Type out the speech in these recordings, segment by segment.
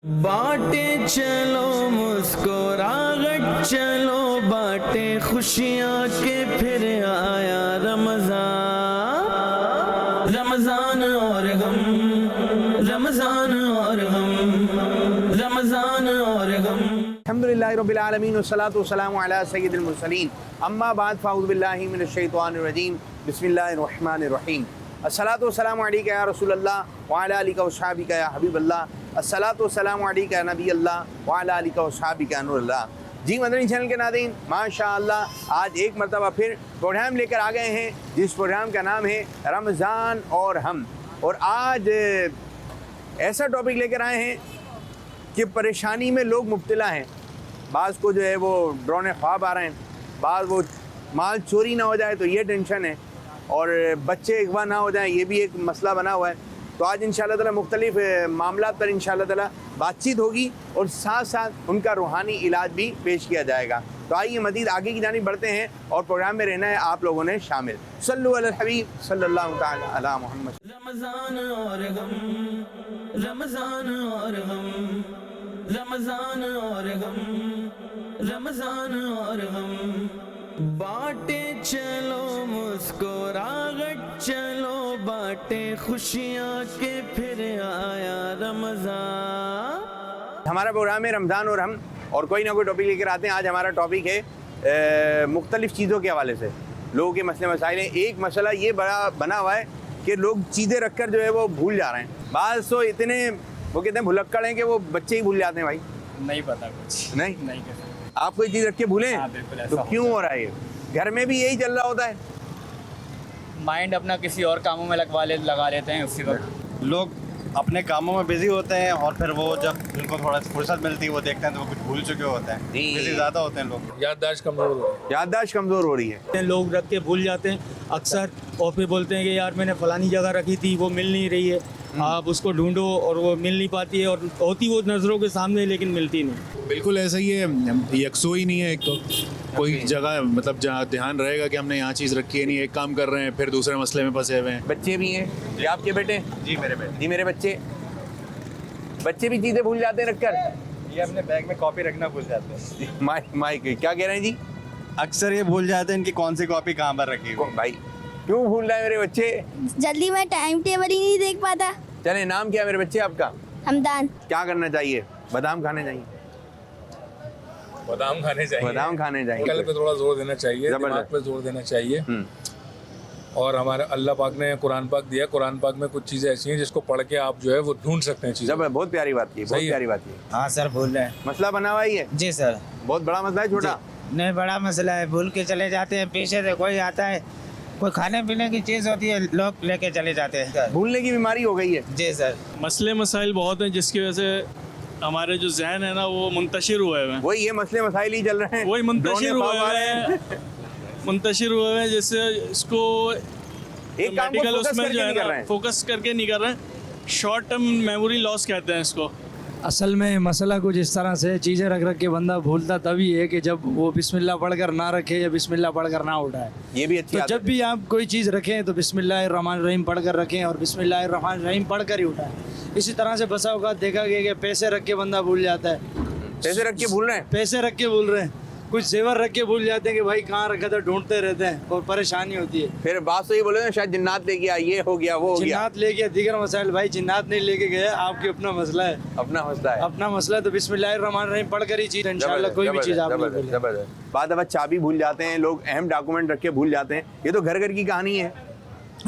बाटे चलो मुस्कुराहट चलो बाटे खुशियाँ के फिर आया रमज़ान। रमज़ान और गम, रमज़ान और गम, रमज़ान और गम। अल्हम्दुलिल्लाहि रब्बिल आलमीन वस्सलातु वस्सलामु अला सय्यिदिल मुरसलीन अम्मा बाद फ़अऊज़ु बिल्लाहि मिनश शैतानिर रजीम बिस्मिल्लाहिर रहमानिर रहीम। अस्सलातु वस्सलामु अलैका या रसूलल्लाह व अला आलिका व अस्हाबिका या हबीबल्लाह। अस्सलातु वस्सलामु अलैका या नबी अल्लाह व अला आलिका व अस्हाबिका या नूरल्लाह। जी मदनी चैनल के नाज़रीन, माशाअल्लाह आज एक मरतबा फिर प्रोग्राम लेकर आ गए हैं जिस प्रोग्राम का नाम है रमज़ान और हम। और आज ऐसा टॉपिक लेकर आए हैं कि परेशानी में लोग मुब्तला हैं। बाज़ को जो है वो डरौने ख्वाब आ रहे हैं, बाज़ वो माल चोरी ना हो जाए तो ये टेंशन है, और बच्चे अगवा ना हो जाए ये भी एक मसला बना हुआ है। तो आज इंशाअल्लाह ताला मुख्तलिफ मामला पर इंशाअल्लाह ताला बातचीत होगी और साथ साथ उनका रूहानी इलाज भी पेश किया जाएगा। तो आइए मज़ीद आगे की जानिब बढ़ते हैं और प्रोग्राम में रहना है आप लोगों ने शामिल। सल्लु अलल हबीब सल्लल्लाहु तआला अला मुहम्मद। रमज़ान और गम, रमज़ान और गम, रमज़ान और गम, रमज़ान और गम। बाटे चलो मुस्कुराहट चलो बाटे खुशियाँ के फिर आया रमज़ान। हमारा प्रोग्राम है रमज़ान और हम, और कोई ना कोई टॉपिक लेकर आते हैं। आज हमारा टॉपिक है मुख्तलिफ़ चीज़ों के हवाले से लोगों के मसले मसाइल हैं। एक मसला ये बड़ा बना हुआ है कि लोग चीज़ें रख कर जो है वो भूल जा रहे हैं। बाज़ तो इतने वो कहते हैं भुलक्कड़ हैं कि वो बच्चे ही भूल जाते हैं। भाई नहीं पता कुछ नहीं कैसे। आप कोई चीज़ रख के भूलें? हाँ, बिल्कुल ऐसा तो होता क्यों हो रहा है ये? घर में भी यही चल रहा होता है। माइंड अपना किसी और कामों में लगा लेते हैं उसी वक्त। लोग अपने कामों में बिजी होते हैं और फिर वो जब उनको थोड़ा फुर्सत मिलती है वो देखते हैं तो वो कुछ भूल चुके होते हैं। जी। बिजी ज़्यादा होते हैं लोग। याददाश्त कमज़ोर हो रही याददाश्त कमज़ोर हो रही है। लोग रख के भूल जाते हैं अक्सर, और फिर बोलते हैं कि यार मैंने फलानी जगह रखी थी वो मिल नहीं रही है, आप उसको ढूंढो, और वो मिल नहीं पाती है, और होती वो नज़रों के सामने लेकिन मिलती नहीं। बिल्कुल ऐसा ही है, यकसोई नहीं है। एक तो कोई जगह मतलब जहाँ ध्यान रहेगा कि हमने यहाँ चीज़ रखी है नहीं, एक काम कर रहे हैं फिर दूसरे मसले में फंसे हुए हैं। बच्चे भी हैं? ये आपके बेटे? जी मेरे बेटे। जी मेरे बच्चे भी चीज़ें भूल जाते हैं रखकर। ये अपने बैग में कॉपी रखना भूल जाते हैं। माइक क्या कह रहे हैं जी? अक्सर ये भूल जाते हैं इनकी कौन सी कॉपी कहाँ पर रखी हुई। भाई क्यों भूल रहे हैं मेरे बच्चे? जल्दी में टाइम टेबल ही नहीं देख पाता। चले, नाम क्या है मेरे बच्चे आपका? हमदान। क्या करना चाहिए? बादाम खाने चाहिए। बादाम खाने चाहिए, बादाम खाने चाहिए। कल पे थोड़ा जोर देना चाहिए, जबरदस्त। दिमाग पे जोर देना चाहिए। और हमारे अल्लाह पाक ने कुरान पाक दिया, कुरान पाक में कुछ चीज़ें ऐसी हैं जिसको पढ़ के आप जो है वो ढूंढ सकते हैं चीज़ें। जब बहुत प्यारी बात की, बहुत सही है। प्यारी बात की। हाँ सर, भूल रहे हैं। मसला बना हुआ ही है? जी सर। बहुत बड़ा मसला है? छोटा? नहीं, बड़ा मसला है। भूल के चले जाते हैं, पीछे से कोई आता है, कोई खाने पीने की चीज़ होती है, लोग लेके चले जाते हैं। भूलने की बीमारी हो गई है। जी सर। मसले मसाइल बहुत हैं जिसकी वजह से हमारे जो जहन है ना वो मुंतशिर हुए हुए हैं। वही ये मसले मसाइल ही चल रहे हैं, वही मुंतशिर ड्रोन हुए आ रहे हैं। मुंतशिर हुए हैं, जिससे इसको एक काम को मेडिकल फोकस उसमें करके जो है नहीं कर रहे ना हैं। फोकस करके नहीं कर रहे हैं। शॉर्ट टर्म मेमोरी लॉस कहते हैं इसको। असल में मसला कुछ इस तरह से चीज़ें रख रख के बंदा भूलता तभी है कि जब वो बिस्मिल्लाह पढ़कर ना रखे या बिस्मिल्लाह पढ़कर ना उठाए। ये भी अच्छी तो आदत जब है। भी आप कोई चीज़ रखें तो बिस्मिल्लाहिर्रहमानिर्रहीम पढ़कर रखें और बिस्मिल्लाहिर्रहमानिर्रहीम पढ़कर ही उठाएं। इसी तरह से बसा औकात देखा गया कि पैसे रख के बंदा भूल जाता है। पैसे रख के भूल रहे हैं? पैसे रख के भूल रहे हैं, कुछ जेवर रख के भूल जाते हैं कि भाई कहाँ रखा था, ढूंढते रहते हैं और परेशानी होती है। फिर बात तो ये बोले ना शायद जिन्नात ले गया, ये हो गया, वो हो गया। जिन्नात ले गया, दीगर मसाइल। भाई जिन्नात नहीं लेके गया, आपके अपना मसला है, अपना मसला है। अपना मसला है। तो बिस्मिल्लाहिर्रहमानिर्रहीम पढ़कर ही चीज़ इंशाल्लाह कोई भी चीज़ आप नहीं भूलें। जबरदस्त। बाद अब चाबी भूल जाते हैं लोग, अहम डॉक्यूमेंट रख के भूल जाते हैं। ये तो घर घर की कहानी है।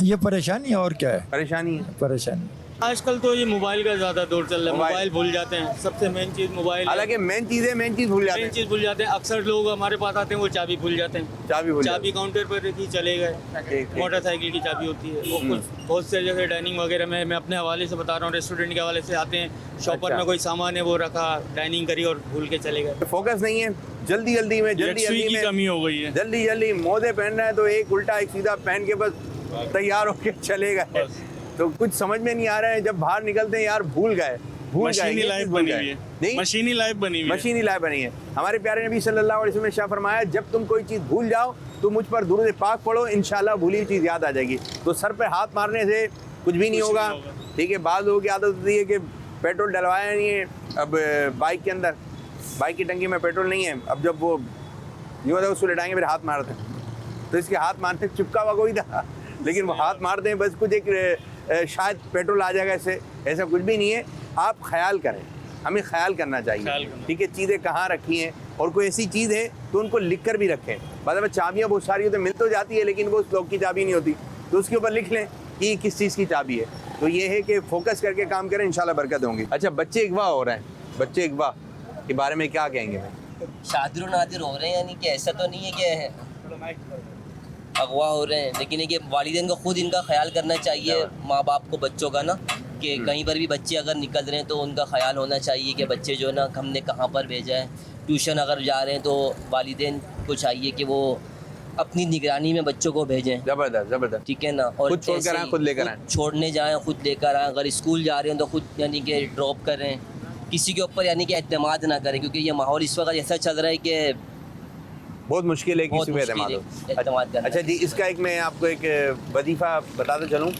ये परेशानी है और क्या है, परेशानी है। परेशानी। आजकल तो ये मोबाइल का ज़्यादा दौर चल रहा है। मोबाइल। मोबाइल भूल जाते हैं, सबसे मेन चीज़ मोबाइल है। हालांकि मेन चीज़ भूल जाते मेन हैं। चीज़ भूल जाते हैं। अक्सर लोग हमारे पास आते हैं, वो चाबी भूल जाते हैं। चाबी भूल चाबी काउंटर पर रखी चले गए। ठीक। मोटरसाइकिल की चाबी होती है वो कुछ बहुत से जैसे डाइनिंग वगैरह में, मैं अपने हवाले से बता रहा हूँ, रेस्टोरेंट के हवाले से आते हैं, शॉपर अच्छा। में कोई सामान है वो रखा, डाइनिंग करी और भूल के चले गए। फोकस नहीं है, जल्दी जल्दी में यकसुई की कमी हो गई है। जल्दी मोजे पहनना है तो एक उल्टा एक सीधा पहन के बस तैयार होके चले गए। तो कुछ समझ में नहीं आ रहा है, जब बाहर निकलते हैं यार भूल गए। मशीनी लाइफ बनी हुई है। नहीं, मशीनी लाइफ बनी हुई है। मशीनी लाइफ बनी है। हमारे प्यारे नबी सल्लल्लाहु अलैहि वसल्लम ने शाह फरमाया, जब तुम कोई चीज़ भूल जाओ तो मुझ पर दुरूद पाक पढ़ो, इंशाल्लाह भूली हुई चीज़ याद आ जाएगी। तो सर पे हाथ मारने से कुछ भी नहीं होगा। ठीक है, बाज़ लोगों की आदत होती है कि पेट्रोल डलवाया नहीं है अब बाइक के अंदर, बाइक की टंकी में पेट्रोल नहीं है। अब जब वो यूँ होता है उसको लटाएंगे फिर हाथ मारते हैं, तो इसके हाथ मारते चिपका हुआ कोई था, लेकिन वो हाथ मारते हैं बस कुछ एक शायद पेट्रोल आ जाएगा इससे, ऐसा कुछ भी नहीं है। आप ख्याल करें, हमें ख्याल करना चाहिए, ठीक है, चीज़ें कहाँ रखी हैं, और कोई ऐसी चीज़ है तो उनको लिख कर भी रखें। बाद में चाबियाँ बहुत सारी होती मिल तो जाती है, लेकिन वो उस लॉक की चाबी नहीं होती, तो उसके ऊपर लिख लें कि किस चीज़ की चाबी है। तो ये है कि फोकस करके काम करें, इंशाल्लाह बरकत होंगी। अच्छा, बच्चे अगवा हो रहे हैं, बच्चे अगवा के बारे में क्या कहेंगे? शादिर नादिर हो रहे हैं, यानी कि ऐसा तो नहीं है कि अगवा हो रहे हैं, लेकिन ये वालिदैन को खुद इनका ख्याल करना चाहिए, माँ बाप को बच्चों का ना, कि कहीं पर भी बच्चे अगर निकल रहे हैं तो उनका ख्याल होना चाहिए कि बच्चे जो है ना हमने कहाँ पर भेजा है। ट्यूशन अगर जा रहे हैं तो वालिदैन को चाहिए कि वो अपनी निगरानी में बच्चों को भेजें। ज़बरदस्त ज़बरदस्त, ठीक है ना। और खुद छोड़ कर आएं, खुद लेकर आएं, छोड़ने जाएं, खुद लेकर आएं। अगर स्कूल जा रहे हैं तो खुद यानी कि ड्रॉप करें, किसी के ऊपर यानी कि एतमाद ना करें, क्योंकि ये माहौल इस वक्त ऐसा चल रहा है कि बहुत मुश्किल है किसी पे एतमाद हो। अच्छा जी, इसका एक मैं आपको एक वजीफ़ा बताते चलूँ।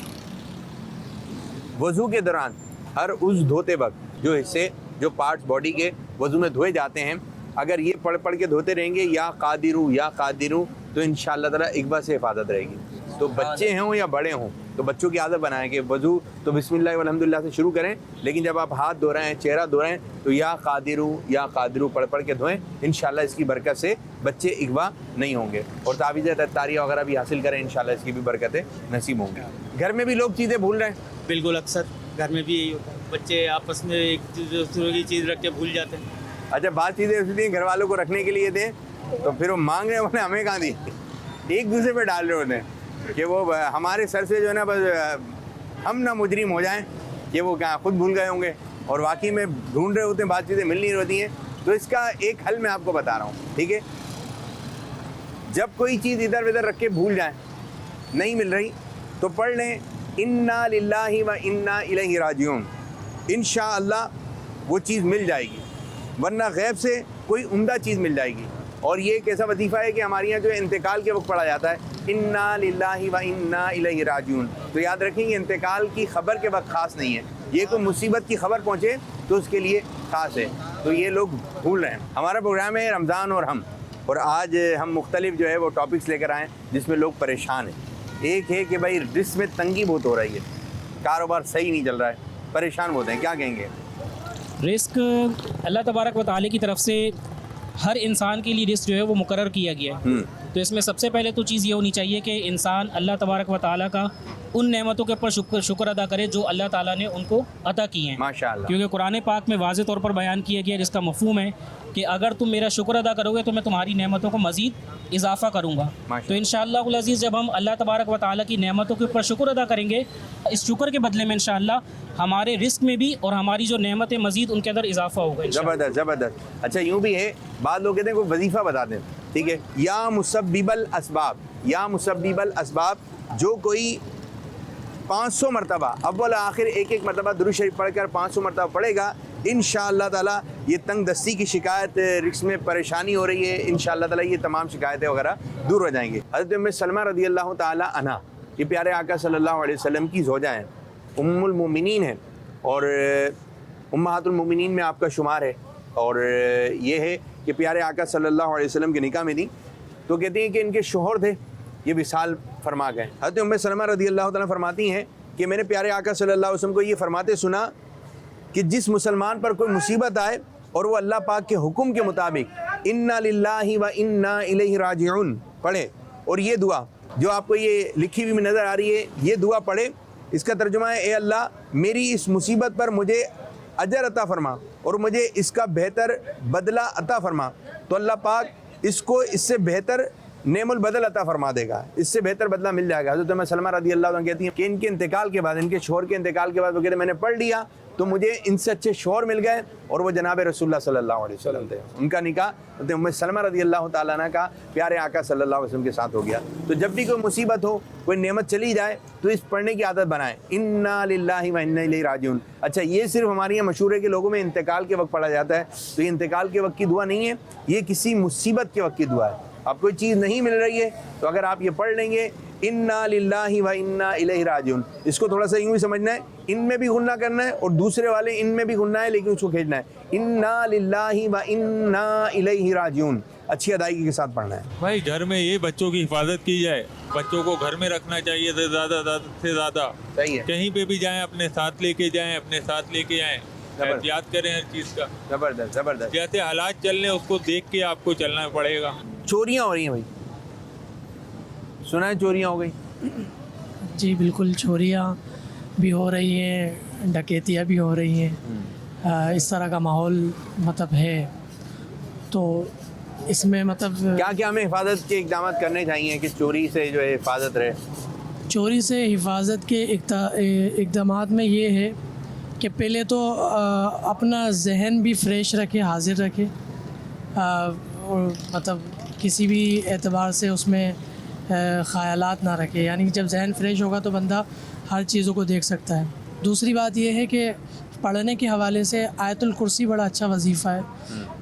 वज़ू के दौरान हर उस धोते वक्त जो हिस्से, जो पार्ट्स बॉडी के वज़ू में धोए जाते हैं, अगर ये पढ़ पढ़ के धोते रहेंगे या कादिरू, तो इंशाअल्लाह ताला इक़बा से हिफाजत रहेगी। तो बच्चे हों या बड़े हों, तो बच्चों की आदत बनाएं कि वज़ू तो बिस्मिल्लाह वल्हम्दुलिल्लाह से शुरू करें, लेकिन जब आप हाथ धो रहे हैं, चेहरा धो रहे हैं, तो या कादिरू पढ़ पढ़ के धोएं। इंशाअल्लाह इसकी बरकत से बच्चे इग़वा नहीं होंगे, और तावीज़ तत्तारिया वगैरह भी हासिल करें, इंशाअल्लाह इसकी भी बरकतें नसीब होंगी। घर में भी लोग चीज़ें भूल रहे हैं, बिल्कुल, अक्सर घर में भी यही होता है, बच्चे आपस में एक दूसरे की चीज़ रख के भूल जाते हैं। अच्छा, बात चीज़ें इसलिए घर वालों को रखने के लिए दें, तो फिर वो मांग रहे हैं, हमें कहाँ दी, एक दूसरे पे डाल रहे होते हैं कि वो हमारे सर से जो है ना बस हम ना मुजरिम हो जाएं कि वो क्या खुद भूल गए होंगे और वाकई में ढूंढ रहे होते हैं, बात चीज़ें मिल नहीं होती हैं। तो इसका एक हल मैं आपको बता रहा हूँ, ठीक है। जब कोई चीज़ इधर उधर रख के भूल जाए, नहीं मिल रही, तो पढ़ लें इन्ना लिल्लाहि व इन्ना इलैहि राजिऊन, इंशाअल्लाह वो चीज़ मिल जाएगी, वरना गैब से कोई उम्दा चीज़ मिल जाएगी। और ये एक ऐसा वजीफ़ा है कि हमारे यहाँ जो इंतकाल के वक्त पढ़ा जाता है, इन्ना लिल्लाहि व इन्ना इलैहि राजिऊन। तो याद रखेंगे, इंतकाल की खबर के वक्त ख़ास नहीं है, ये कोई मुसीबत की खबर पहुँचे तो उसके लिए ख़ास है। तो ये लोग भूल रहे हैं। हमारा प्रोग्राम है रमज़ान और हम, और आज हम मुख्तलिफ जो है वो टॉपिक्स लेकर आएँ जिसमें लोग परेशान हैं। एक है कि भाई रिस्क में तंगी बहुत हो रही है, कारोबार सही नहीं चल रहा है, परेशान होते हैं, क्या कहेंगे? रिस्क अल्लाह तबारक व तआला की तरफ से हर इंसान के लिए रिस्क जो है वो मुकर्रर किया गया है। तो इसमें सबसे पहले तो चीज़ ये होनी चाहिए कि इंसान अल्लाह तबारक व तआला का उन नेमतों के ऊपर शुक्र अदा करे जो अल्लाह ताला ने उनको अता की हैं, माशाअल्लाह। क्योंकि कुरान पाक में वाज़ेह तौर पर बयान किया गया, जिसका मफ़हूम है कि अगर तुम मेरा शुक्र अदा करोगे तो मैं तुम्हारी नेमतों को मज़ीद इजाफ़ा करूँगा। तो इंशाअल्लाह अज़ीज़ जब हम अल्लाह तबारक व तआला की नेमतों के ऊपर शुक्र अदा करेंगे, इस शुक्र के बदले में इंशाअल्लाह हमारे रिस्क में भी और हमारी जो नेमतें मज़ीद उनके अंदर इजाफ़ा होगा। ज़बरदस्त ज़बरदस्त। अच्छा, यूँ भी है, बाद लोग कहते हैं कोई वजीफ़ा बता दें, ठीक है, या मुसब्बिबल असबाब, जो कोई 500 मरतबा अव्वल आखिर एक मरतबा दुरूद शरीफ पढ़कर 500 मरतबा पढ़ेगा, इंशाअल्लाह ताला ये तंग दस्ती की शिकायत, रिक्स में परेशानी हो रही है, इंशाअल्लाह ताला ये तमाम शिकायतें वगैरह दूर हो जाएंगी। हज़रत उम्मे सलमा रज़ी अल्लाह ताला अन्हा, ये प्यारे आका सल्लल्लाहु अलैहि वसल्लम की ज़ौजा हैं, उम्मुल मोमिनीन है, और उम्महातुल मोमिनीन में आपका शुमार है। और ये है कि प्यारे आका सल्लल्लाहु अलैहि वसल्लम के निकाह में थी, तो कहती हैं कि इनके शोहर थे, ये विसाल फरमा गए। हज़रत उम्मे सलमा रज़ी अल्लाह ताला फरमाती हैं कि मैंने प्यारे आका सल्लल्लाहु अलैहि वसल्लम को ये फरमाते सुना कि जिस मुसलमान पर कोई मुसीबत आए और वो अल्लाह पाक के हुक्म के मुताबिक इन्ना लिल्लाहि व इन्ना इलैहि राजिऊन पढ़े, और ये दुआ जो आपको ये लिखी हुई नज़र आ रही है, ये दुआ पढ़े, इसका तर्जुमा है, ए अल्लाह मेरी इस मुसीबत पर मुझे अजर अता फरमा और मुझे इसका बेहतर बदला अता फरमा, तो अल्लाह पाक इसको इससे बेहतर नेमुल बदल अता फरमा देगा, इससे बेहतर बदला मिल जाएगा। हज़रत उम्मे सलमा रज़ी अल्लाह अन्हा कहती हैं कि इनके इंतकाल के बाद, इनके शोहर के इंतकाल के बाद वो कहते मैंने पढ़ लिया तो मुझे इनसे अच्छे शोहर मिल गए, और वो जनाब रसूलुल्लाह सल्लल्लाहु अलैहि वसल्लम थे। उनका निकाह हज़रत उम्मे सलमा रज़ी अल्लाह ताला अन्हा का प्यारे आका सल्लल्लाहु अलैहि वसल्लम के साथ हो गया। तो जब भी कोई मुसीबत हो, कोई नेमत चली जाए, तो इस पढ़ने की आदत बनाएं, इन्ना लिल्लाहि व इन्ना इलैहि राजिऊन। अच्छा, ये सिर्फ हमारे यहाँ मशहूर है कि लोगों में इंतकाल के वक्त पढ़ा जाता है, तो ये इंतकाल के वक्त की दुआ नहीं है, ये किसी मुसीबत के वक्त की दुआ है। अब कोई चीज़ नहीं मिल रही है तो अगर आप ये पढ़ लेंगे, इन्ना लिल्लाहि व इन्ना इलैहि राजिऊन। इसको थोड़ा सा यूं ही समझना है, इनमें भी गुन्ना करना है और दूसरे वाले इनमें भी गुन्ना है, लेकिन उसको खींचना है, इन्ना लिल्लाहि व इन्ना इलैहि राजिऊन। अच्छी अदायगी के साथ पढ़ना है। भाई घर में ये बच्चों की हिफाजत की जाए, बच्चों को घर में रखना चाहिए ज़्यादा से ज़्यादा। सही है, कहीं पे भी जाएं अपने साथ लेके जाएं, अपने साथ लेके आएं, एहतियात करें हर चीज़ का। ज़बरदस्त ज़बरदस्त। जैसे हालात चल रहे हैं उसको देख के आपको चलना पड़ेगा। चोरियाँ हो रही हैं भाई, सुना है चोरियाँ हो गई? जी बिल्कुल, चोरियाँ भी हो रही हैं, डकैतियाँ भी हो रही हैं। इस तरह का माहौल मतलब है, तो इसमें मतलब क्या क्या हमें हिफाजत के इक़दाम करने चाहिए कि चोरी से जो है हिफाजत रहे? चोरी से हिफाजत के इक़दाम में ये है कि पहले तो अपना जहन भी फ्रेश रखे, हाजिर रखे, और मतलब किसी भी एतबार से उसमें ख़यालात ना रखे। यानी कि जब जहन फ्रेश होगा तो बंदा हर चीज़ों को देख सकता है। दूसरी बात यह है कि पढ़ने के हवाले से आयतुल कुर्सी बड़ा अच्छा वजीफ़ा है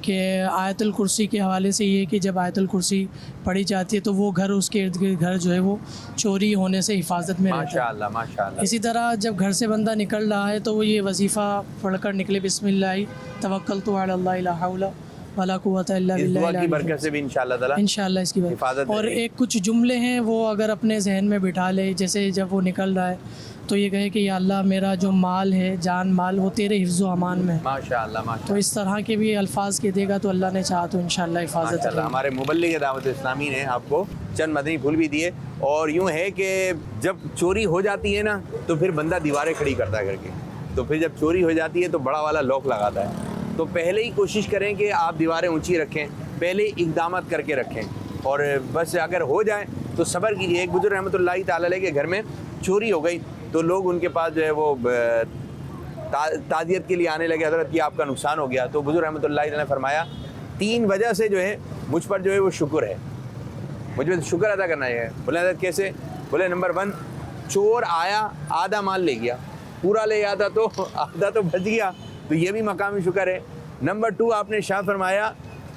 कि आयतुल कुर्सी के हवाले से ये कि जब आयतुल कुर्सी पढ़ी जाती है तो वो घर, उसके इर्द गिर्द घर जो है वो चोरी होने से हिफाजत में रहता है। माशाअल्लाह माशाअल्लाह। इसी तरह जब घर से बंदा निकल रहा है तो वो ये वजीफ़ा पढ़कर निकले, बिस्मिल्लाह तवक्कलतु अला अल्लाह ला हौला वला कुव्वता इल्ला इस दुआ की बिल्लाह। बरकत से भी इंशाअल्लाह ताला इंशाअल्लाह इसकी हिफाजत बात। और रहेगी। एक कुछ जुमले हैं वो अगर अपने जहन में बिठा ले, जैसे जब वो निकल रहा है तो ये कहे कि या अल्लाह मेरा जो माल है, जान माल, वो तेरे हिफ्ज़ व अमान में है। माशाअल्लाह माशाअल्लाह। तो इस तरह के भी अल्फाज के देगा तो अल्लाह ने चाहा तो इंशाअल्लाह हिफाजत माशाअल्लाह। रहेगी। हमारे मुबल्लिग दावत इस्लामी ने आपको चंद मदनी फूल भी दिए। और यूँ है कि जब चोरी हो जाती है ना तो फिर बंदा दीवारें खड़ी करता है करके, तो फिर जब चोरी हो जाती है तो बड़ा वाला लॉक लगाता है। तो पहले ही कोशिश करें कि आप दीवारें ऊंची रखें, पहले इक़दाम करके रखें। और बस अगर हो जाए तो सब्र कीजिए। एक बुजुर्ग रहमतुल्लाहि ताला अलैह के घर में चोरी हो गई तो लोग उनके पास जो है वो ताज़ियत के लिए आने लगे, हज़रत कि आपका नुकसान हो गया। तो बुजुर्ग रहमतुल्लाहि अलैह ने फरमाया 3 वजह से जो है मुझ पर जो है वो शुक्र है, मुझे शुक्र अदा करना है। बोले हज़रत कैसे? बोले नंबर 1, चोर आया आधा माल ले गया, पूरा ले आता तो आधा तो बच गया, तो ये भी मकामी शुक्र है। नंबर 2 आपने शाह फरमाया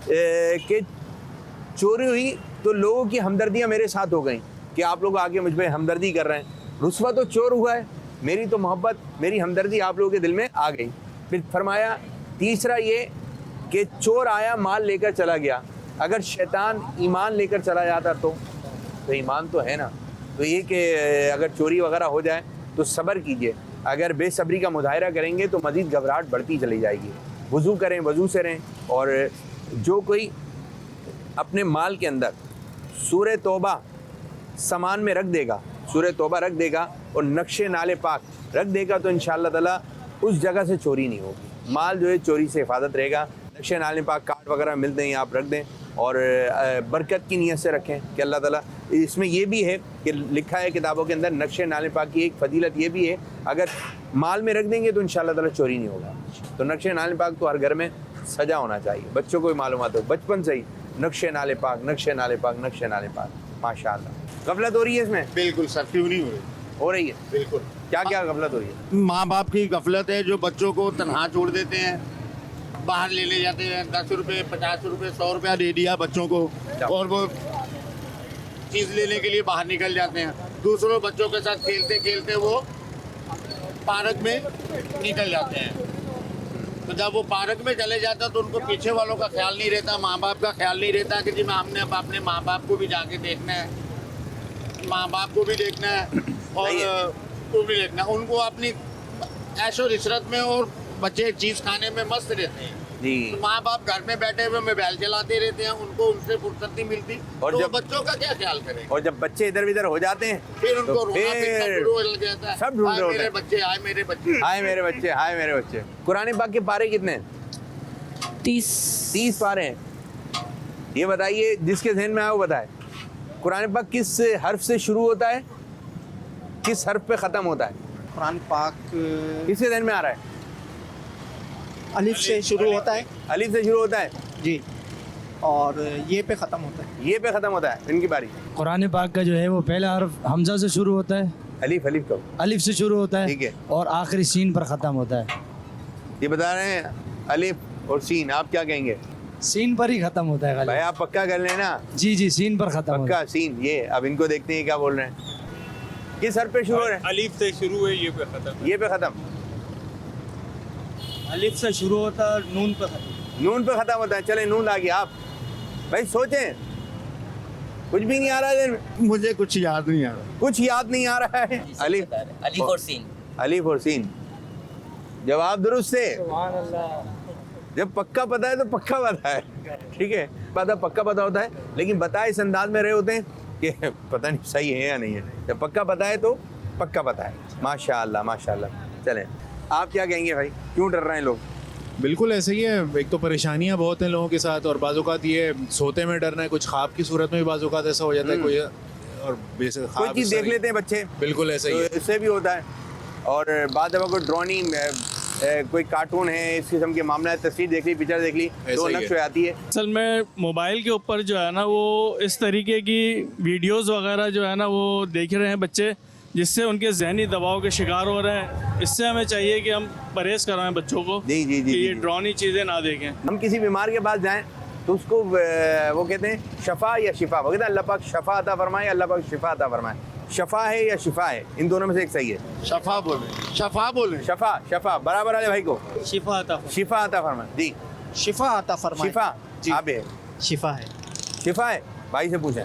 कि चोरी हुई तो लोगों की हमदर्दियाँ मेरे साथ हो गई कि आप लोग आके मुझ पर हमदर्दी कर रहे हैं। रुस्वा तो चोर हुआ है, मेरी तो मोहब्बत, मेरी हमदर्दी आप लोगों के दिल में आ गई। फिर फरमाया तीसरा ये कि चोर आया माल लेकर चला गया, अगर शैतान ईमान लेकर चला जाता तो ईमान तो है ना। तो ये कि अगर चोरी वगैरह हो जाए तो सब्र कीजिए। अगर बेसब्री का मुजाहिरा करेंगे तो मज़ीद घबराहट बढ़ती चली जाएगी। वज़ू करें, वज़ू से रहें। और जो कोई अपने माल के अंदर सूरह तौबा सामान में रख देगा, सूरह तौबा रख देगा और नक्शे नाले पाक रख देगा तो इंशाअल्लाह ताला उस जगह से चोरी नहीं होगी। माल जो है चोरी से हिफाजत रहेगा। नक्शे नाले पाक कार्ड वगैरह मिलते हैं, आप रख दें और बरकत की नीयत से रखें कि अल्लाह ताला। इसमें ये भी है कि लिखा है किताबों के अंदर नक्शे नाले पाक की एक फजीलत ये भी है, अगर माल में रख देंगे तो इंशाअल्लाह ताला चोरी नहीं होगा। तो नक्शे नाले पाक तो हर घर में सजा होना चाहिए, बच्चों को भी मालूमात हो बचपन से ही, नक्शे नाले पाक, नक्शे नाले पाक, नक्शे नाले पाक। माशाअल्लाह। गफलत हो रही है इसमें? बिल्कुल सर, क्यों नहीं हो रही है? बिल्कुल। क्या क्या गफलत हो रही है? माँ बाप की गफलत है जो बच्चों को तनहा छोड़ देते हैं, बाहर ले जाते हैं। 10 रुपये, 50 रुपये, 100 रुपया दे दिया बच्चों को और वो चीज़ लेने के लिए बाहर निकल जाते हैं। दूसरों बच्चों के साथ खेलते खेलते वो पार्क में निकल जाते हैं। तो जब वो पार्क में चले जाते हैं तो उनको पीछे वालों का ख्याल नहीं रहता, माँ बाप का ख्याल नहीं रहता कि जी मैं हमने अब अपने माँ बाप को भी जाके देखना है, माँ बाप को भी देखना है और को भी देखना। उनको अपनी ऐशो इशरत में और बच्चे चीज़ खाने में मस्त रहते हैं जी। तो माँ बाप घर में बैठे हुए मोबाइल चलाते रहते हैं, उनको उनसे फुर्सत नहीं मिलती। और तो जब बच्चों का क्या ख्याल करें? और जब बच्चे इधर उधर हो जाते हैं फिर उनको तो रोना पीटना फिर शुरू हो जाता है। सब ढूंढ रहे होते मेरे हैं। बच्चे आए, मेरे बच्चे हाय मेरे बच्चे, हाय मेरे बच्चे। कुरान पाक के पारे कितने हैं? 30 पारे हैं। ये बताइए, जिसके ज़हन में आए वो बताए, कुरान पाक किस हर्फ से शुरू होता है, किस हर्फ पे ख़त्म होता है? कुरान पाक किसके ज़हन में आ रहा है? अलिफ से शुरू होता है। अलिफ से शुरू होता है जी, और ये पे ख़त्म होता है। ये पे ख़त्म होता है। इनकी बारी। कुरान पाक का जो है वो पहला हर्फ हमजा से शुरू होता है, अलिफ अलिफ कब? अलिफ से शुरू होता है, ठीक है, और आखिरी सीन पर ख़त्म होता है। ये बता रहे हैं अलिफ और सीन, आप क्या कहेंगे? सीन पर ही ख़त्म होता है। भाई आप पक्का कर लेना। जी जी, सीन पर ख़त्म होता है। पक्का सीन। ये अब इनको देखते हैं क्या बोल रहे हैं। किस हर्फ पे शुरू हो रहे हैं? अलीफ से शुरू है, ये पे खत्म। ये पे ख़त्म, अलिफ से शुरू होता है, नून पे खत्म। नून पे ख़त्म होता है। चले नून आ गया। आप भाई सोचें, कुछ भी नहीं आ रहा है, मुझे कुछ याद नहीं आ रहा। कुछ याद नहीं आ रहा है। अलीफ, अलीफ और सीन। अलीफ और सीन, जवाब दुरुस्त है। जब पक्का पता है तो पक्का पता है, ठीक है, पक्का पता होता है, लेकिन बता इस अंदाज में रहे होते हैं कि पता नहीं सही है या नहीं है। जब पक्का पता है तो पक्का पता है। माशाअल्लाह माशाअल्लाह। चलें, आप क्या कहेंगे भाई, क्यों डर रहे हैं लोग? बिल्कुल ऐसे ही है, एक तो परेशानियां बहुत हैं लोगों के साथ, और बाज़-औक़ात ये सोते में डरना है, कुछ ख्वाब की सूरत में भी बाज़-औक़ात ऐसा हो जाता है कोई, और कोई चीज़ देख लेते हैं बच्चे, बिल्कुल ऐसे ही तो है। इससे भी होता है। और बाद दफ़ा कोई ड्रोनी कोई कार्टून है, इस किस्म के मामला है, तस्वीर देख ली, पिक्चर देख ली तो नक्श हो जाती है। असल में मोबाइल के ऊपर जो है ना वो इस तरीके की वीडियोस वगैरह जो है ना वो देख रहे हैं बच्चे, जिससे उनके जहनी दबाव के शिकार हो रहे हैं। इससे हमें चाहिए कि हम परहेज़ कराएं बच्चों को जी जी कि ये ड्रोनी चीज़ें ना देखें। हम किसी बीमार के पास जाएं तो उसको वो कहते हैं शफा या शिफा, वो कहते हैं अल्लाह पाक शफा अता फरमाए, अल्लाह पाक शिफा अता फरमाए। शफा है या शिफा है, इन दोनों में से एक सही है। शफा बोले, शफा बोले, शफा, शफा बराबर वाले भाई को शिफा अता शिफा अता फरमाए। जी, शिफा अता फरमाए। शिफा जी। आप है, शिफा है। शिफा है, भाई से पूछें।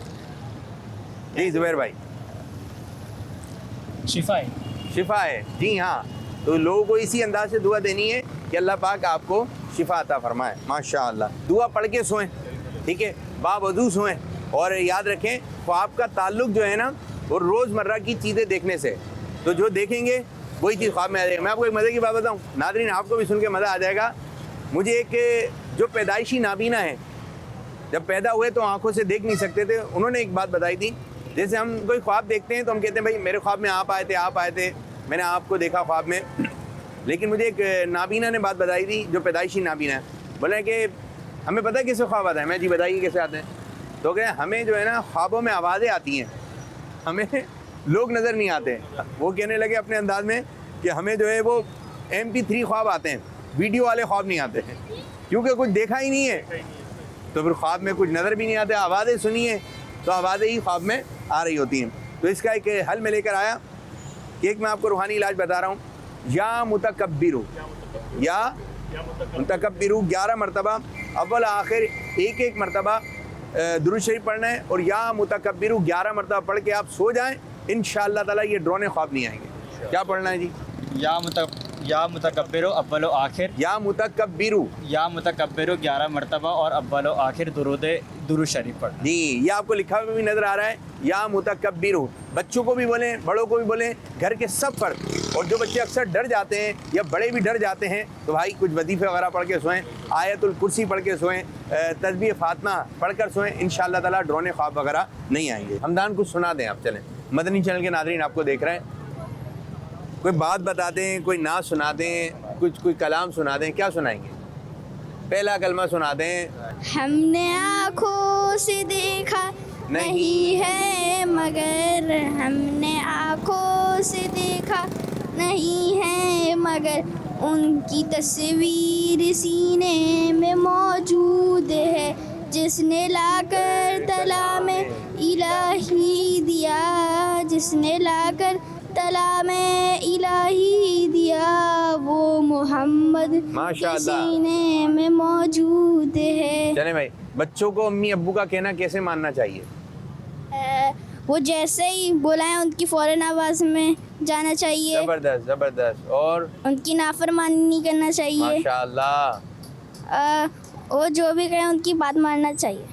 जी जुबैर भाई, शिफा है। शिफा है, जी हाँ। तो लोगों को इसी अंदाज से दुआ देनी है कि अल्लाह पाक आपको शिफा अता फरमाए। माशाअल्लाह। दुआ पढ़ के सोएं, ठीक है, बावजू सोएं, और याद रखें ख्वाब का ताल्लुक जो है ना वो रोज़मर्रा की चीज़ें देखने से, तो जो देखेंगे वही चीज़ ख्वाब में आ जाएगी। मैं आपको एक मज़े की बात बताऊँ नादरीन, आपको भी सुन के मज़ा आ जाएगा। मुझे एक जो पैदाइशी नाबीना है, जब पैदा हुए तो आंखों से देख नहीं सकते थे, उन्होंने एक बात बताई थी। जैसे हम कोई ख्वाब देखते हैं तो हम कहते हैं भाई मेरे ख्वाब में आप आए थे, मैंने आपको देखा ख्वाब में। लेकिन मुझे एक नाबीना ने बात बताई थी, जो पैदाइशी नाबीना है, बोले कि हमें पता है कैसे ख्वाब आता है। मैं जी बताइए कैसे आते हैं। तो कहे हमें जो है ना ख्वाबों में आवाज़ें आती हैं, हमें लोग नज़र नहीं आते। वो कहने लगे अपने अंदाज में कि हमें जो है वो MP3 ख्वाब आते हैं, वीडियो वाले ख्वाब नहीं आते हैं, क्योंकि कुछ देखा ही नहीं है। तो फिर ख्वाब में कुछ नज़र भी नहीं आते, आवाज़ें सुनिए तो आवाज़ें ही ख्वाब में आ रही होती हैं। तो इसका एक हल में लेकर आया कि एक मैं आपको रूहानी इलाज बता रहा हूँ। या मुतकब्बिरू, या मुतकब्बिरू 11 मरतबा अव्वल आखिर एक मरतबा दुरूद शरीफ पढ़ना है, और या मुतकब्बिरू 11 मरतबा पढ़ के आप सो जाएं, इंशाअल्लाह ताला ये ड्रोने ख्वाब नहीं आएंगे। क्या पढ़ना है जी? या मुतकब्बिरो अव्वलो आखिर, या मुतकब्बिरू 11 मरतबा और अव्वलो आखिर दुरूद शरीफ पढ़ना। जी, ये आपको लिखा हुआ भी नज़र आ रहा है, या मुतकब्बिरू। बच्चों को भी बोलें, बड़ों को भी बोलें, घर के सब फर्द। और जो बच्चे अक्सर डर जाते हैं या बड़े भी डर जाते हैं तो भाई कुछ वजीफ़े वगैरह पढ़ के सोएं, आयतुल कुर्सी पढ़ के सोएं, तस्बीह फातिमा पढ़ कर सोएं, इंशाअल्लाह ताला ड्रोने ख्वाब वगैरह नहीं आएंगे। हमदान कुछ सुना दें आप। चलें, मदनी चैनल के नाज़रीन आपको देख रहे हैं, कोई बात बता दें, कोई नात सुना दें, कोई कलाम सुना दें। क्या सुनाएंगे? पहला कलमा सुना दें। हमने आँखों से देखा नहीं है मगर, हमने आँखों से देखा नहीं है मगर, उनकी तस्वीर सीने में मौजूद है, जिसने लाकर तला में इलाही दिया, जिसने लाकर तला में इलाही दिया, वो मोहम्मद माशाअल्लाह सीने में मौजूद है। चले भाई, बच्चों को अम्मी अब्बू का कहना कैसे मानना चाहिए? वो जैसे ही बुलाएं उनकी फ़ौरन आवाज़ में जाना चाहिए। ज़बरदस्त ज़बरदस्त। और उनकी नाफरमानी नहीं करना चाहिए। माशाअल्लाह। वो जो भी कहें उनकी बात मानना चाहिए।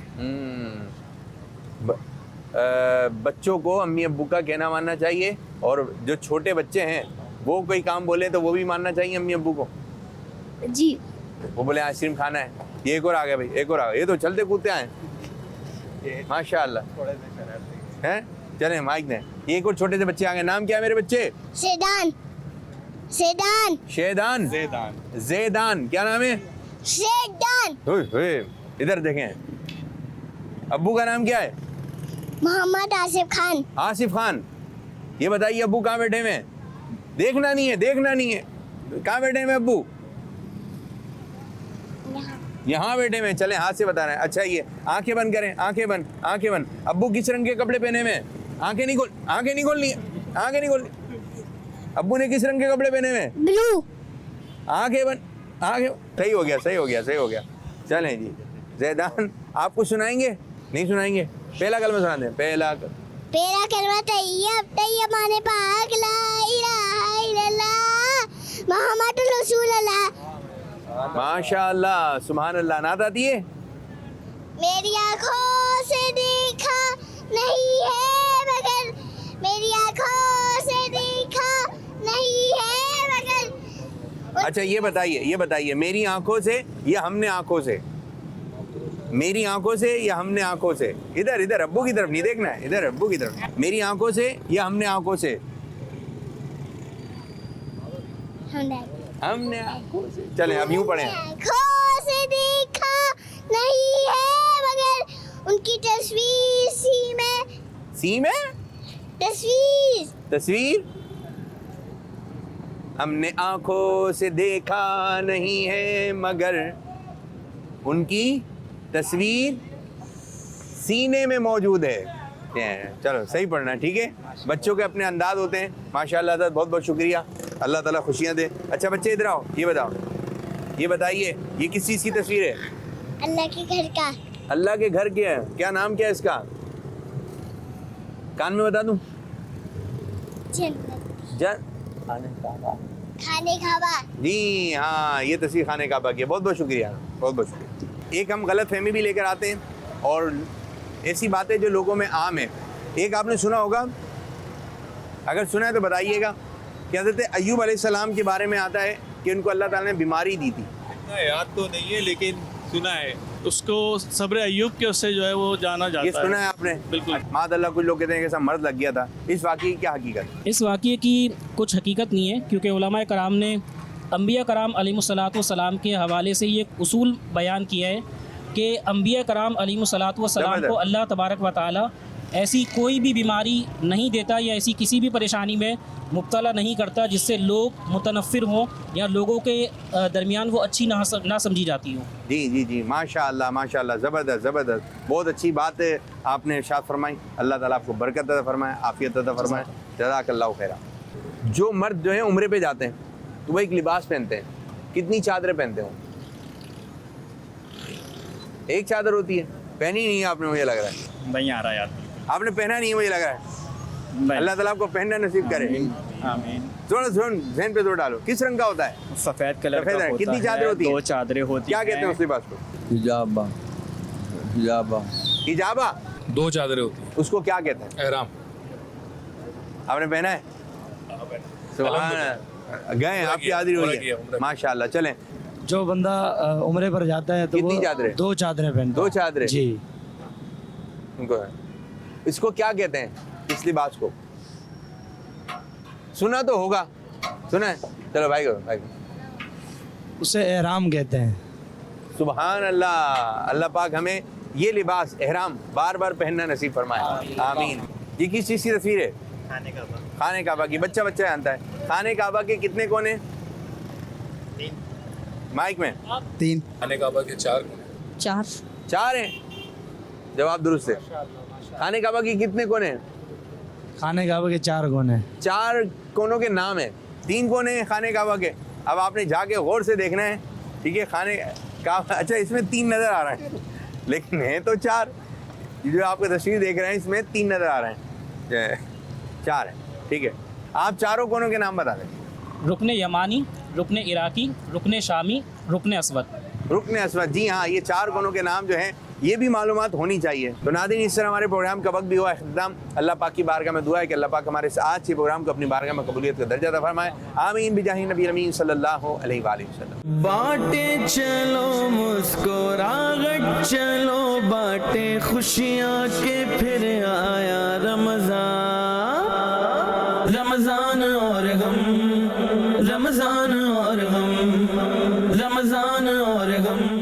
बच्चों को अम्मी अब्बू का कहना मानना चाहिए, और जो छोटे बच्चे हैं वो कोई काम बोले तो वो भी मानना चाहिए अम्मी अब्बू को। जी। वो बोले आइसक्रीम खाना है, ये एक और आ गया भाई, एक और आ गया, ये तो चलते कूदते आए माशाअल्लाह हैं। चले माइक दें, ये एक और छोटे से बच्चे आ गए। नाम क्या है मेरे बच्चे? शेदान। शेदान। शेदान। ज़ेदान। क्या नाम है? शेदान। इधर देखें, अब्बू का नाम क्या है? मोहम्मद आसिफ खान। आसिफ खान। ये बताइए अब्बू कहाँ बैठे हुए हैं? देखना नहीं है, देखना नहीं है, कहाँ बैठे हुए अब्बू? यहाँ बैठे हुए। चले हाथ से बता रहे हैं। अच्छा, ये आंखें बंद करें, आंखें बंद, आंखें बंद। अब्बू किस रंग के कपड़े पहने हुए हैं? आंखें नहीं खोलनी है, आंखें नहीं खोलनी। अब्बू ने किस रंग के कपड़े पहने हुए? ब्लू। आंखें बंद, आंखें। सही हो गया, सही हो गया, सही हो गया। चलें जी, जैदान आपको सुनाएंगे? नहीं सुनाएंगे? पहला कलमा सुना दें। पहला कलमा तैयब माने पाक ला इलाहा इल्लल्लाह मुहम्मदुर रसूलुल्लाह। माशाअल्लाह, सुभान अल्लाह। नात आती है? मेरी आँखों से देखा नहीं है मगर, मेरी आँखों से देखा नहीं है मगर। अच्छा ये बताइए मेरी आंखों से या हमने आंखों से? मेरी आंखों से या हमने आंखों से? इधर इधर अब्बू की तरफ नहीं देखना है, इधर अब्बू की तरफ। मेरी आंखों से या हमने आंखों से? हमने आंखों से। चलें अब यूं पढ़ें। आँखों से देखा नहीं है मगर, उनकी तस्वीर सी में तस्वीर हमने आंखों से देखा नहीं है मगर, उनकी तस्वीर सीने में मौजूद है। चलो सही पढ़ना, ठीक है। बच्चों के अपने अंदाज होते हैं माशाल्लाह। बहुत बहुत शुक्रिया, अल्लाह ताला खुशियाँ दे। अच्छा बच्चे इधर आओ, ये बताओ, ये बताइए ये किस चीज़ की तस्वीर है? अल्लाह के घर का। अल्लाह के घर के है। क्या नाम क्या है इसका? कान में बता दूं? खाने काबा। जी हाँ, ये तस्वीर खाने काबा की है। बहुत बहुत शुक्रिया, बहुत बहुत शुक्रिया। एक हम गलत फहमी भी लेकर आते हैं और ऐसी बातें जो लोगों में आम है। एक आपने सुना होगा, अगर सुना है तो बताइएगा, कि हज़रत अय्यूब अलैहिस्सलाम के बारे में आता है कि उनको अल्लाह ताला ने बीमारी दी थी। इतना याद तो नहीं है लेकिन सुना है। उसको सब्र अय्यूब के उससे जो है वो जाना जाता है। ये सुना है आपने? बिल्कुल। मादअल्लाह कुछ लोग कहते हैं कि ऐसा मर्द लग गया था। इस वाक़ये की क्या हकीकत? इस वाक़ये की कुछ हकीकत नहीं है, क्योंकि उलमाए कराम ने अम्बिया कराम अलैहिस्सलाम के हवाले से ये उसूल बयान किया है कि अम्बिया कराम अलैहिस्सलाम को अल्लाह तबारक व तआला ऐसी कोई भी बीमारी नहीं देता या ऐसी किसी भी परेशानी में मुब्तला नहीं करता जिससे लोग मुतनफ़िर हों या लोगों के दरमियान वो अच्छी ना समझी जाती हो। जी जी जी, माशाअल्लाह माशाअल्लाह, ज़बरदस्त ज़बरदस्त। बहुत अच्छी बात है आपने इरशाद फरमाई। अल्लाह ताला आपको बरकत अता फरमाए, आफ़ियत अता फरमाए। जज़ाकल्लाहु खैरा। जो मर्द जो है उम्रे पे जाते हैं तो वो एक लिबास पहनते हैं। कितनी चादरें पहनते हो? एक चादर होती है। पहनी नहीं है आपने, मुझे लग रहा है। नहीं आ रहा यार, आपने पहना नहीं है मुझे लग रहा है। अल्लाह ताला आपको पहनना नसीब करे। आमीन। थोड़ा ज़हन पे जोर डालो। किस रंग का होता है? सफ़ेद कलर का होता कितनी चादर होती है? 2 चादरें होती क्या कहते हैं उस लिबास को? हिजाबा। हिजाबा। 2 चादरें होती हैं। उसको क्या कहते हैं? एहराम। आपने पहना है? सुभान, गए आपकी हाजिरी हो गई माशाल्लाह। चलें। जो बंदा उम्रे पर जाता है तो कितनी चादरें? 2 चादरें पहनता है। 2 चादरें जी। उनको इसको क्या कहते हैं, इस लिबास को? सुना तो होगा, सुना है? चलो भाई को उसे एहराम कहते हैं। सुभान अल्लाह। अल्लाह पाक हमें ये लिबास एहराम बार बार पहनना नसीब फरमाए। आमीन। ये किस चीज़ की तस्वीर है? खाने काबा की। बच्चा जानता है। खाने काबा के कितने कोने? 3। माइक में 3। खाने काबा के 4 4 हैं। जवाब दुरुस्त है। खाने काबा के कितने कोने हैं? खाने काबा के 4 कोने। 4 कोनों के नाम है। 3 कोने हैं खाने काबा के। अब आपने जाके गौर से देखना है, ठीक है? खाने काबा, अच्छा इसमें 3 नज़र आ रहे हैं लेकिन है तो 4। जो आपको तस्वीर देख रहे हैं इसमें 3 नज़र आ रहे हैं। 4 है, ठीक है। आप चारों कोनों के नाम बता दें। रुकन यमानी, रुकन इराकी, रुकन शामी, रुकन असवद। रुकन असवद, जी हाँ, ये 4 कोनों के नाम जो हैं ये भी मालूमात होनी चाहिए। तो नाज़रीन, इस तरह हमारे प्रोग्राम का वक्त भी हुआ इख्तिताम। अल्लाह पाक की बारगाह में दुआ है कि अल्लाह पाक हमारे आज के प्रोग्राम को अपनी बारगाह में कबूलियत का दर्जा अता फरमाए। आमीन बिजाही नबी अमीन सल्लल्लाहु अलैहि वसल्लम। बाटे चलो मुस्कुराहट चलो बाटे खुशियाँ के फिर आया रमज़ान। रमज़ान और गम, रमज़ान और गम, रमज़ान और गम।